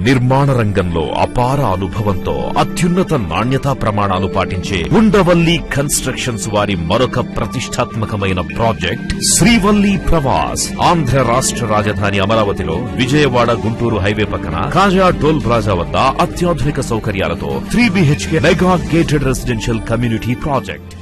నిర్మాణ రంగంలో అపార అనుభవంతో అత్యున్నత నాణ్యతా ప్రమాణాలు పాటించే ఉండవల్లి కన్స్ట్రక్షన్స్ వారి మరొక ప్రతిష్టాత్మకమైన ప్రాజెక్ట్ శ్రీవల్లి ప్రవాస్. ఆంధ్ర రాష్ట్ర రాజధాని అమరావతిలో విజయవాడ గుంటూరు హైవే పక్కన కాజా టోల్ ప్లాజా వద్ద అత్యాధునిక సౌకర్యాలతో 3 BHK mega gated residential community project.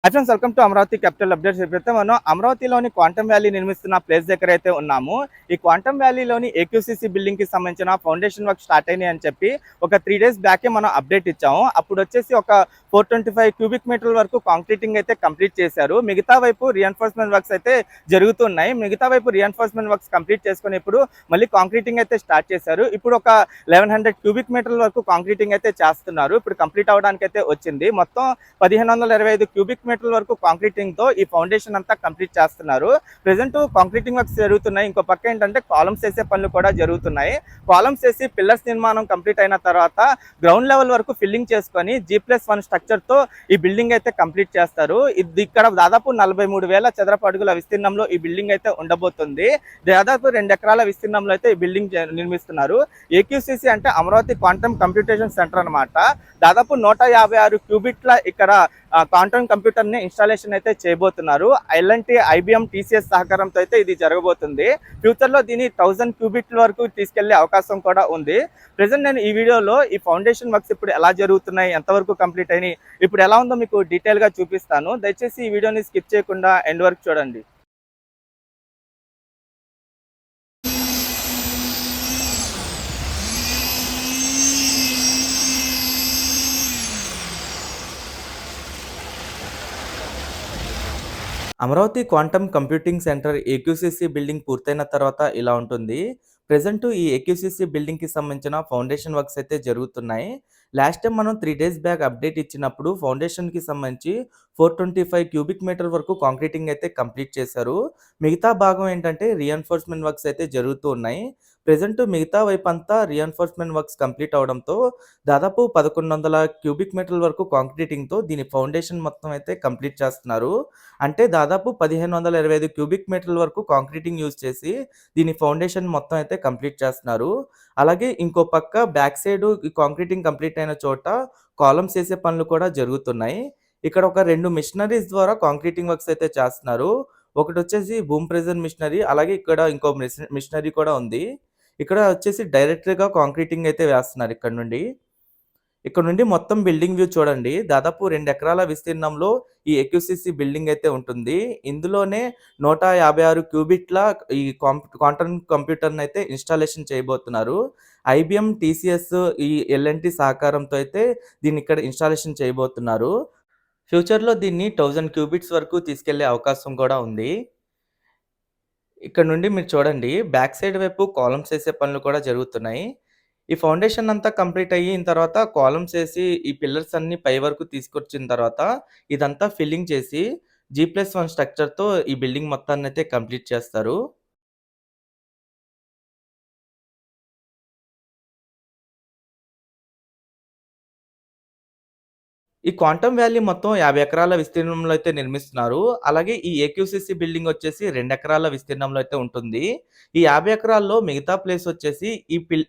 Friends, welcome to Amaravati capital updates. ఎప్పుడైతే మనం అమరావతిలోని క్వాంటమ్ వ్యాలీ నిర్మిస్తున్న ప్లేస్ దగ్గర అయితే ఉన్నాము. ఈ క్వాంటమ్ వ్యాలీలోని ఏక్యూసీసీ బిల్డింగ్ కి సంబంధించిన ఫౌండేషన్ వర్క్ స్టార్ట్ అయినాయి అని చెప్పి ఒక 3 days బ్యాకే మనం అప్డేట్ ఇచ్చాము. అప్పుడు వచ్చేసి ఒక 425 క్యూబిక్ మీటర్ల వరకు కాంక్రీటింగ్ అయితే కంప్లీట్ చేశారు. మిగతా వైపు రీఎన్ఫోర్స్మెంట్ వర్క్స్ అయితే జరుగుతున్నాయి. మిగతా వైపు రీఎన్ఫోర్స్మెంట్ వర్క్స్ కంప్లీట్ చేసుకుని ఇప్పుడు మళ్ళీ కాంక్రీటింగ్ అయితే స్టార్ట్ చేశారు. ఇప్పుడు ఒక 1100 క్యూబిక్ మీటర్ల వరకు కాంక్రీటింగ్ అయితే చేస్తున్నారు. ఇప్పుడు కంప్లీట్ అవడానికి అయితే వచ్చింది. మొత్తం 1525 క్యూబిక్ మీటర్ల వరకు కాంక్రీటింగ్ తో ఈ ఫౌండేషన్ అంతా కంప్లీట్ చేస్తున్నారు. ప్రెసెంట్ కాంక్రీటింగ్ వర్క్స్ జరుగుతున్నాయి. ఇంకో పక్క ఏంటంటే కాలమ్స్ వేసే పనులు కూడా జరుగుతున్నాయి. కాలమ్స్ వేసి పిల్లర్స్ నిర్మాణం కంప్లీట్ అయిన తర్వాత గ్రౌండ్ లెవెల్ వరకు ఫిల్లింగ్ చేసుకొని G+1 స్ట్రక్చర్ తో ఈ బిల్డింగ్ అయితే కంప్లీట్ చేస్తారు. ఇది ఇక్కడ దాదాపు 43,000 చదరపు అడుగుల విస్తీర్ణంలో ఈ బిల్డింగ్ అయితే ఉండబోతుంది. దాదాపు 2 ఎకరాల విస్తీర్ణంలో అయితే ఈ బిల్డింగ్ నిర్మిస్తున్నారు. ఏక్యూసీసీ అంటే అమరావతి క్వాంటమ్ కంప్యూటేషన్ సెంటర్ అన్నమాట. దాదాపు 156 క్యూబిట్ల ఇక్కడ క్వాంటమ్ కంప్యూటర్ ని ఇన్స్టాలేషన్ అయితే చేయబోతున్నారు. L&T, IBM, TCS సహకారంతో అయితే ఇది జరగబోతుంది. ఫ్యూచర్ లో దీన్ని 1000 క్యూబిట్ల వరకు తీసుకెళ్లే అవకాశం కూడా ఉంది. ప్రెసెంట్ నేను ఈ వీడియోలో ఈ ఫౌండేషన్ వర్క్స్ ఇప్పుడు ఎలా జరుగుతున్నాయి, ఎంతవరకు కంప్లీట్ అయినాయి, ఇప్పుడు ఎలా ఉందో మీకు డీటెయిల్ గా చూపిస్తాను. దయచేసి ఈ వీడియోని స్కిప్ చేయకుండా ఎండ్ వరకు చూడండి. Amaravati quantum computing centre AQCC building పూర్తయిన తర్వాత ఇలా ఉంటుంది. ప్రెజెంట్ ఈ ఏక్యూసీసీ బిల్డింగ్ కి సంబంధించిన ఫౌండేషన్ వర్క్స్ అయితే జరుగుతున్నాయి. లాస్ట్ టైం మనం 3 days బ్యాక్ అప్డేట్ ఇచ్చినప్పుడు ఫౌండేషన్ కి సంబంధించి 425 క్యూబిక్ మీటర్ వరకు కాంక్రీటింగ్ అయితే కంప్లీట్ చేశారు. మిగతా భాగం ఏంటంటే రీఎన్ఫోర్స్మెంట్ వర్క్స్ అయితే జరుగుతూ ఉన్నాయి. ప్రెజెంట్ మిగతా వైపు అంతా రీఎన్ఫోర్స్మెంట్ వర్క్స్ కంప్లీట్ అవడంతో దాదాపు 1100 క్యూబిక్ మీటర్ల వరకు కాంక్రీటింగ్ తో దీని ఫౌండేషన్ మొత్తం అయితే కంప్లీట్ చేస్తున్నారు. అంటే దాదాపు 1525 క్యూబిక్ మీటర్ల వరకు కాంక్రీటింగ్ యూజ్ చేసి దీని ఫౌండేషన్ మొత్తం అయితే కంప్లీట్ చేస్తున్నారు. అలాగే ఇంకో పక్క బ్యాక్ సైడ్ ఈ కాంక్రీటింగ్ కంప్లీట్ అయిన చోట కాలమ్స్ వేసే పనులు కూడా జరుగుతున్నాయి. ఇక్కడ ఒక 2 మిషనరీస్ ద్వారా కాంక్రీటింగ్ వర్క్స్ అయితే చేస్తున్నారు. ఒకటి వచ్చేసి బూమ్ ప్రెజర్ మిషనరీ, అలాగే ఇక్కడ ఇంకో మిషనరీ కూడా ఉంది. ఇక్కడ వచ్చేసి డైరెక్ట్ గా కాంక్రీటింగ్ అయితే వేస్తున్నారు. ఇక్కడ నుండి మొత్తం బిల్డింగ్ వ్యూ చూడండి. దాదాపు 2 ఎకరాల విస్తీర్ణంలో ఈ ఏక్యూసీసీ బిల్డింగ్ అయితే ఉంటుంది. ఇందులోనే 156 క్యూబిట్ల ఈ క్వాంటమ్ కంప్యూటర్ అయితే ఇన్స్టాలేషన్ చేయబోతున్నారు. IBM, TCS, ఈ L&T సహకారంతో అయితే దీన్ని ఇక్కడ ఇన్స్టాలేషన్ చేయబోతున్నారు. ఫ్యూచర్ లో దీన్ని 1000 క్యూబిట్స్ వరకు తీసుకెళ్లే అవకాశం కూడా ఉంది. ఇక్కడ నుండి మీరు చూడండి, బ్యాక్ సైడ్ వైపు కాలమ్స్ వేసే పనులు కూడా జరుగుతున్నాయి. ఈ ఫౌండేషన్ అంతా కంప్లీట్ అయిన తర్వాత కాలమ్స్ వేసి ఈ పిల్లర్స్ అన్ని పై వరకు తీసుకొచ్చిన తర్వాత ఇదంతా ఫిల్లింగ్ చేసి G+1 స్ట్రక్చర్ తో ఈ బిల్డింగ్ మొత్తాన్ని అయితే కంప్లీట్ చేస్తారు. ఈ క్వాంటమ్ వ్యాలీ మొత్తం 50 ఎకరాల విస్తీర్ణంలో అయితే నిర్మిస్తున్నారు. అలాగే ఈ ఏక్యూసీసీ బిల్డింగ్ వచ్చేసి 2 ఎకరాల విస్తీర్ణంలో అయితే ఉంటుంది. ఈ 50 ఎకరాల్లో మిగతా ప్లేస్ వచ్చేసి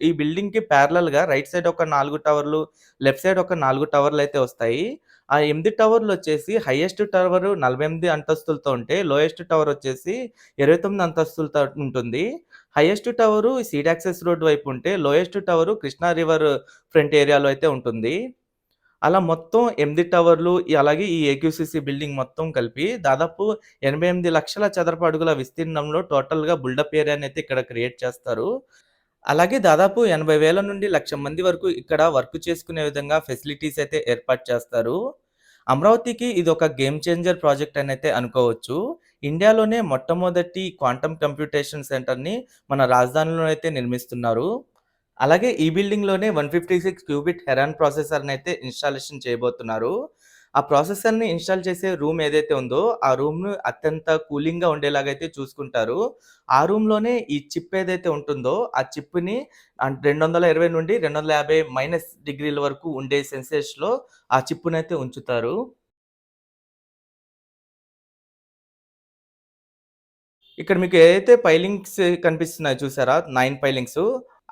ఈ బిల్డింగ్ కి ప్యారలల్ గా రైట్ సైడ్ ఒక 4 టవర్లు, లెఫ్ట్ సైడ్ ఒక 4 టవర్లు అయితే వస్తాయి. ఆ 8 టవర్లు వచ్చేసి హైయెస్ట్ టవర్ 48 అంతస్తులతో ఉంటే లోయెస్ట్ టవర్ వచ్చేసి 29 అంతస్తులతో ఉంటుంది. Highest tower seed access road వైపు ఉంటే lowest tower Krishna river front ఏరియాలో అయితే ఉంటుంది. అలా మొత్తం 8 టవర్లు, అలాగే ఈ ఏక్యూసీసీ బిల్డింగ్ మొత్తం కలిపి దాదాపు 88 లక్షల చదరపు అడుగుల విస్తీర్ణంలో టోటల్‌గా బిల్డప్ ఏరియాని అయితే ఇక్కడ క్రియేట్ చేస్తారు. అలాగే దాదాపు 80,000 నుండి 1,00,000 మంది వరకు ఇక్కడ వర్క్ చేసుకునే విధంగా ఫెసిలిటీస్ అయితే ఏర్పాటు చేస్తారు. అమరావతికి ఇది ఒక గేమ్ చేంజర్ ప్రాజెక్ట్ అని అయితే అనుకోవచ్చు. ఇండియాలోనే మొట్టమొదటి క్వాంటమ్ కంప్యూటేషన్ సెంటర్‌ని మన రాజధానిలో అయితే నిర్మిస్తున్నారు. అలాగే ఈ బిల్డింగ్ లోనే 156 క్యూబిట్ హెరాన్ ప్రాసెసర్ అయితే ఇన్స్టాలేషన్ చేయబోతున్నారు. ఆ ప్రాసెసర్ ని ఇన్స్టాల్ చేసే రూమ్ ఏదైతే ఉందో ఆ రూమ్ ను అత్యంత కూలింగ్ గా ఉండేలాగా అయితే చూసుకుంటారు. ఆ రూమ్ లోనే ఈ చిప్ ఏదైతే ఉంటుందో ఆ చిప్ ని 220 నుండి 250 మైనస్ డిగ్రీల వరకు ఉండే సెన్సేస్ లో ఆ చిప్ నైతే ఉంచుతారు. ఇక్కడ మీకు ఏదైతే పైలింగ్స్ కనిపిస్తున్నాయో చూసారా? 9 పైలింగ్స్.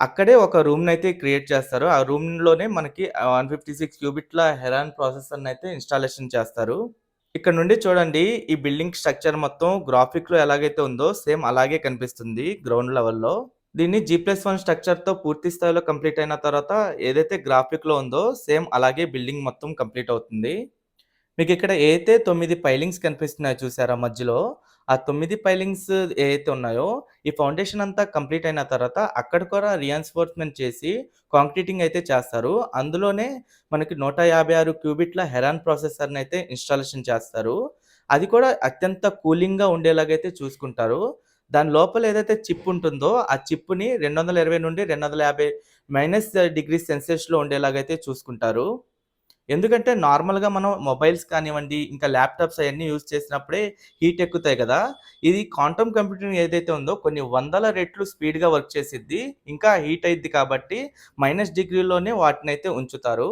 అక్కడే ఒక రూమ్‌నైతే క్రియేట్ చేస్తారు. ఆ రూమ్‌లోనే మనకి 156 క్యూబిట్ల హెరాన్ ప్రాసెసర్‌నైతే ఇన్‌స్టాలేషన్ చేస్తారు. ఇక్కడ నుండి చూడండి ఈ బిల్డింగ్ స్ట్రక్చర్ మొత్తం గ్రాఫిక్‌లో ఎలాగైతే ఉందో సేమ్ అలాగే కనిపిస్తుంది గ్రౌండ్ లెవెల్‌లో. దీన్ని G+1 స్ట్రక్చర్‌తో పూర్తి స్థాయిలో కంప్లీట్ అయిన తర్వాత ఏదైతే గ్రాఫిక్‌లో ఉందో సేమ్ అలాగే బిల్డింగ్ మొత్తం కంప్లీట్ అవుతుంది. మీకిక్కడ ఏదైతే 9 పైలింగ్స్ కనిపిస్తున్నాయో చూసారా మధ్యలో? ఆ 9 పైలింగ్స్ ఏయైతే ఉన్నాయో, ఈ ఫౌండేషన్ అంతా కంప్లీట్ అయిన తర్వాత అక్కడ కూడా రీఎన్ఫోర్స్‌మెంట్ చేసి కాంక్రీటింగ్ అయితే చేస్తారు. అందులోనే మనకి 156 క్యూబిట్ల హెరాన్ ప్రాసెసర్‌నైతే ఇన్‌స్టాలేషన్ చేస్తారు. అది కూడా అత్యంత కూలింగ్‌గా ఉండేలాగైతే చూసుకుంటారు. దాని లోపల ఏదైతే చిప్ ఉంటుందో, ఆ చిప్‌ని 220 నుండి 250 మైనస్ డిగ్రీ సెల్సియస్‌లో ఉండేలాగైతే చూసుకుంటారు. ఎందుకంటే నార్మల్‌గా మనం మొబైల్స్ కానివ్వండి, ఇంకా ల్యాప్‌టాప్స్ అయన్నీ యూజ్ చేసినప్పుడే హీట్ ఎక్కుతాయి గదా! ఇది క్వాంటమ్ కంప్యూటింగ్ ఏదైతే ఉందో కొన్ని వందల రెట్లు స్పీడ్‌గా వర్క్ చేసిద్ది. ఇంకా హీట్ అయిద్ది కాబట్టి మైనస్ డిగ్రీలోనే వాటినైతే ఉంచుతారు.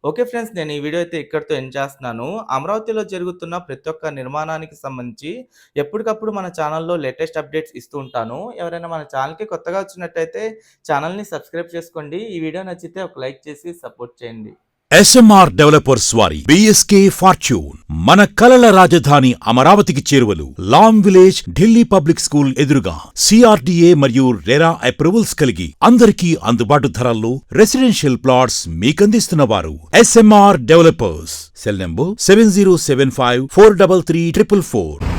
ఓకే ఫ్రెండ్స్, నేను ఈ వీడియో అయితే ఇక్కడితో ఎండ్ చేస్తున్నాను. అమరావతిలో జరుగుతున్న ప్రతి ఒక్క నిర్మాణానికి సంబంధించి ఎప్పటికప్పుడు మన ఛానల్‌లో లేటెస్ట్ అప్డేట్స్ ఇస్తూ ఉంటాను. ఎవరైనా మన ఛానల్‌కి కొత్తగా వచ్చినట్టయితే ఛానల్‌ని సబ్స్క్రైబ్ చేసుకోండి. ఈ వీడియో నచ్చితే ఒక లైక్ చేసి సపోర్ట్ చేయండి. SMR డెవలపర్స్ వారి BSK ఫార్చ్యూన్ మన కలల రాజధాని అమరావతికి చేరువలు Lam village Delhi public school ఎదురుగా CRDA మరియు రెరా అప్రూవల్స్ కలిగి అందరికీ అందుబాటు ధరల్లో రెసిడెన్షియల్ ప్లాట్స్ మీకందిస్తున్న వారు SMR డెవలపర్స్. Cell number 7075 433 444.